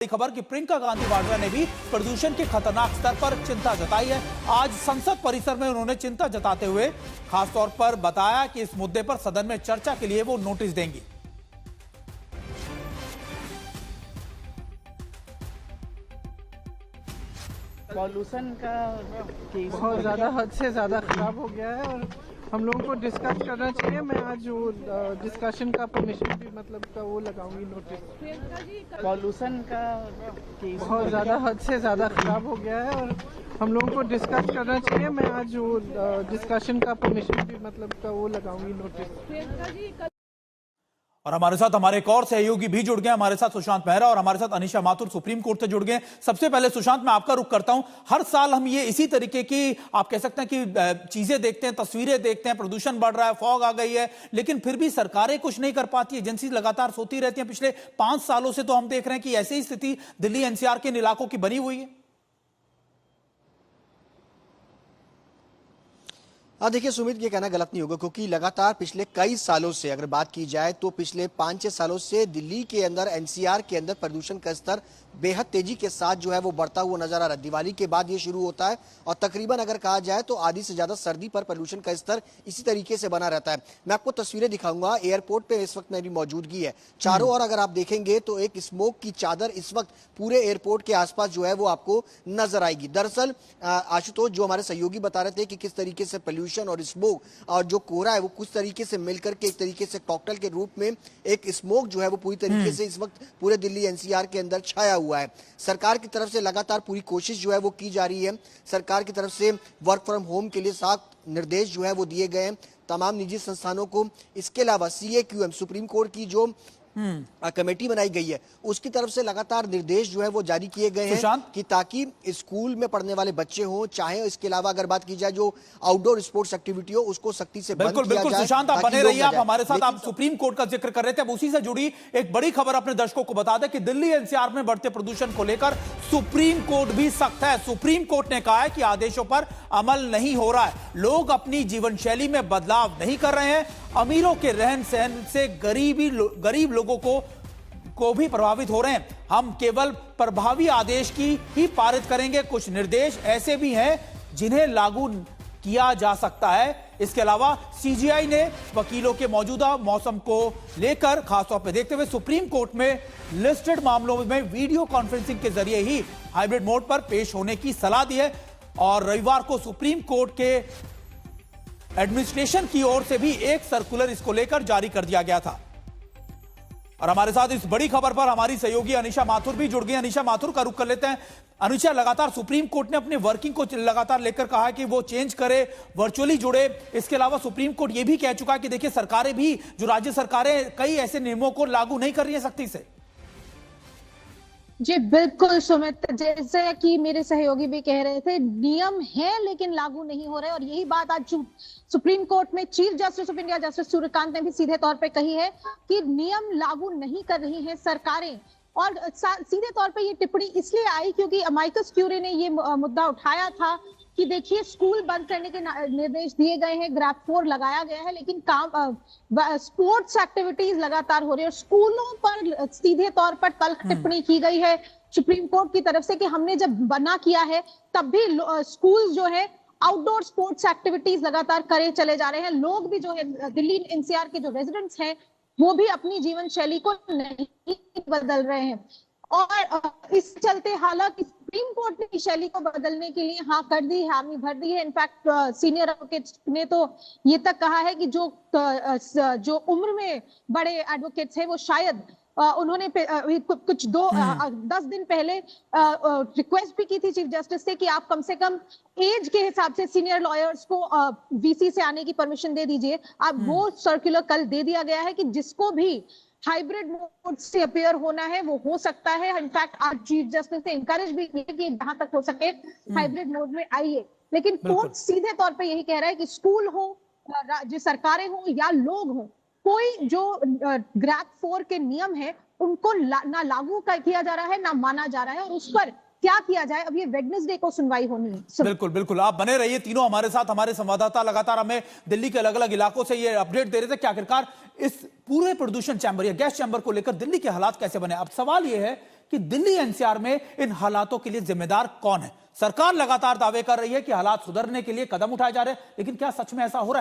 खबर कि प्रियंका गांधी वाड्रा ने भी प्रदूषण के खतरनाक स्तर पर चिंता जताई है। आज संसद परिसर में उन्होंने चिंता जताते हुए खासतौर पर बताया कि इस मुद्दे पर सदन में चर्चा के लिए वो नोटिस देंगी। पॉल्यूशन का बहुत ज़्यादा हद से ज़्यादा खराब हो गया है और हम लोगों को डिस्कस करना चाहिए। मैं आज वो डिस्कशन का परमिशन भी मतलब का वो लगाऊंगी नोटिस। पॉल्यूशन का बहुत ज़्यादा हद से ज़्यादा खराब हो गया है और हम लोगों को डिस्कस करना चाहिए। मैं आज वो डिस्कशन का परमिशन भी मतलब का वो लगाऊंगी नोटिस। और हमारे साथ हमारे एक और सहयोगी भी जुड़ गए। हमारे साथ सुशांत मेहरा और हमारे साथ अनीशा माथुर सुप्रीम कोर्ट से जुड़ गए। सबसे पहले सुशांत, मैं आपका रुख करता हूं। हर साल हम ये इसी तरीके की आप कह सकते हैं कि चीजें देखते हैं, तस्वीरें देखते हैं, प्रदूषण बढ़ रहा है, फॉग आ गई है, लेकिन फिर भी सरकारें कुछ नहीं कर पाती, एजेंसी लगातार सोती रहती हैं। पिछले 5 सालों से तो हम देख रहे हैं कि ऐसी ही स्थिति दिल्ली एनसीआर के इलाकों की बनी हुई है। देखिए सुमित, ये कहना गलत नहीं होगा क्योंकि लगातार पिछले कई सालों से अगर बात की जाए तो पिछले 5-6 सालों से दिल्ली के अंदर एनसीआर के अंदर प्रदूषण का स्तर बेहद तेजी के साथ जो है वो बढ़ता हुआ नजर आ रहा है। दिवाली के बाद ये शुरू होता है और तकरीबन अगर कहा जाए तो आधी से ज्यादा सर्दी पर प्रदूषण का स्तर इसी तरीके से बना रहता है। मैं आपको तस्वीरें दिखाऊंगा। एयरपोर्ट पे इस वक्त मेरी मौजूदगी है। चारों ओर अगर आप देखेंगे तो एक स्मोक की चादर इस वक्त पूरे एयरपोर्ट के आसपास जो है वो आपको नजर आएगी। दरअसल आशुतोष जो हमारे सहयोगी बता रहे थे कि किस तरीके से पोल्यूशन और स्मोक और जो कोहरा है वो कुछ तरीके से मिलकर के एक तरीके से कॉकटेल के रूप में एक स्मोक जो है वो पूरी तरीके से इस वक्त पूरे दिल्ली एनसीआर के अंदर छाया हुआ है। सरकार की तरफ से लगातार पूरी कोशिश जो है वो की जा रही है। सरकार की तरफ से वर्क फ्रॉम होम के लिए सख्त निर्देश जो है वो दिए गए हैं तमाम निजी संस्थानों को। इसके अलावा CAQM सुप्रीम कोर्ट की जो कमेटी बनाई गई है उसकी तरफ से लगातार निर्देश जो है वो जारी किए गए हैं कि ताकि स्कूल में पढ़ने वाले बच्चे हों, चाहे इसके अलावा अगर बात की जाए जो आउटडोर स्पोर्ट्स एक्टिविटी हो उसको सख्ती से बंद किया जाए। सुशांत, आप बने रहिए। आप हमारे साथ, आप सुप्रीम कोर्ट का जिक्र कर रहे थे, अब उसी से जुड़ी एक बड़ी खबर अपने दर्शकों को बता दें कि दिल्ली एनसीआर में बढ़ते प्रदूषण को लेकर सुप्रीम कोर्ट भी सख्त है। सुप्रीम कोर्ट ने कहा है कि आदेशों पर अमल नहीं हो रहा है, लोग अपनी जीवन शैली में बदलाव नहीं कर रहे हैं, अमीरों के रहन सहन से गरीब लोगों को भी प्रभावित हो रहे हैं। हम केवल प्रभावी आदेश की ही पारित करेंगे। कुछ निर्देश ऐसे भी हैं जिन्हें लागू किया जा सकता है। इसके अलावा CGI ने वकीलों के मौजूदा मौसम को लेकर खासतौर पर देखते हुए सुप्रीम कोर्ट में लिस्टेड मामलों में वीडियो कॉन्फ्रेंसिंग के जरिए ही हाइब्रिड मोड पर पेश होने की सलाह दी है। और रविवार को सुप्रीम कोर्ट के एडमिनिस्ट्रेशन की ओर से भी एक सर्कुलर इसको लेकर जारी कर दिया गया था। और हमारे साथ इस बड़ी खबर पर हमारी सहयोगी अनीशा माथुर भी जुड़ गई। अनीशा माथुर का रुख कर लेते हैं। अनीशा, लगातार सुप्रीम कोर्ट ने अपने वर्किंग को लगातार लेकर कहा है कि वो चेंज करे, वर्चुअली जुड़े। इसके अलावा सुप्रीम कोर्ट ये भी कह चुका है कि देखिए सरकारें भी, जो राज्य सरकारें कई ऐसे नियमों को लागू नहीं कर रही है सख्ती से। जी बिल्कुल सुमित, जैसे कि मेरे सहयोगी भी कह रहे थे, नियम है लेकिन लागू नहीं हो रहे। और यही बात आज सुप्रीम कोर्ट में chief justice of India justice Suryakant ने भी सीधे तौर पे कही है कि नियम लागू नहीं कर रही हैं सरकारें। और सीधे तौर पे ये टिप्पणी इसलिए आई क्योंकि अमाइकस क्यूरी ने ये मुद्दा उठाया था कि देखिए स्कूल बंद करने के निर्देश दिए गए हैं, ग्रैप 4 लगाया गया है, लेकिन स्पोर्ट्स एक्टिविटीज लगातार हो रही है। स्कूलों पर सीधे तौर पर कल टिप्पणी की गई है सुप्रीम कोर्ट की तरफ से कि हमने जब बना किया है तब भी स्कूल जो है आउटडोर स्पोर्ट्स एक्टिविटीज लगातार करे चले जा रहे हैं। लोग भी जो है दिल्ली एनसीआर के जो रेजिडेंट्स हैं वो भी अपनी जीवन शैली को नहीं बदल रहे हैं। और इस चलते हालांकि सुप्रीम कोर्ट ने शैली को बदलने के लिए हाँ कर दी, हामी भर दी है। इनफैक्ट सीनियर एडवोकेट्स ने तो ये तक कहा है कि जो उम्र में बड़े एडवोकेट्स हैं वो शायद उन्होंने कुछ 10 दिन पहले रिक्वेस्ट भी की थी चीफ जस्टिस से कि आप कम से कम एज के हिसाब से सीनियर लॉयर्स को VC से आने की परमिशन दे दीजिए। अब वो सर्कुलर कल दे दिया गया है कि जिसको भी हाइब्रिड मोड से अपीयर होना है वो हो सकता है। इनफैक्ट आज चीफ जस्टिस ने इंकरेज भी किया कि जहां तक हो सके हाइब्रिड मोड में आइए। लेकिन कोर्ट सीधे तौर पे यही कह रहा है कि स्कूल हो, राज्य सरकारें हो या लोग हो, कोई जो ग्रैप 4 के नियम है उनको ना लागू किया जा रहा है ना माना जा रहा है। और उस पर क्या किया जाए। अब ये वेडनेसडे को सुनवाई होनी है। बिल्कुल बिल्कुल, आप बने रहिए तीनों हमारे साथ। हमारे संवाददाता लगातार हमें दिल्ली के अलग अलग इलाकों से ये अपडेट दे रहे थे कि आखिरकार इस पूरे प्रदूषण चैम्बर या गैस चैम्बर को लेकर दिल्ली के हालात कैसे बने। अब सवाल यह है कि दिल्ली एनसीआर में इन हालातों के लिए जिम्मेदार कौन है। सरकार लगातार दावे कर रही है कि हालात सुधरने के लिए कदम उठाए जा रहे हैं, लेकिन क्या सच में ऐसा हो रहा है?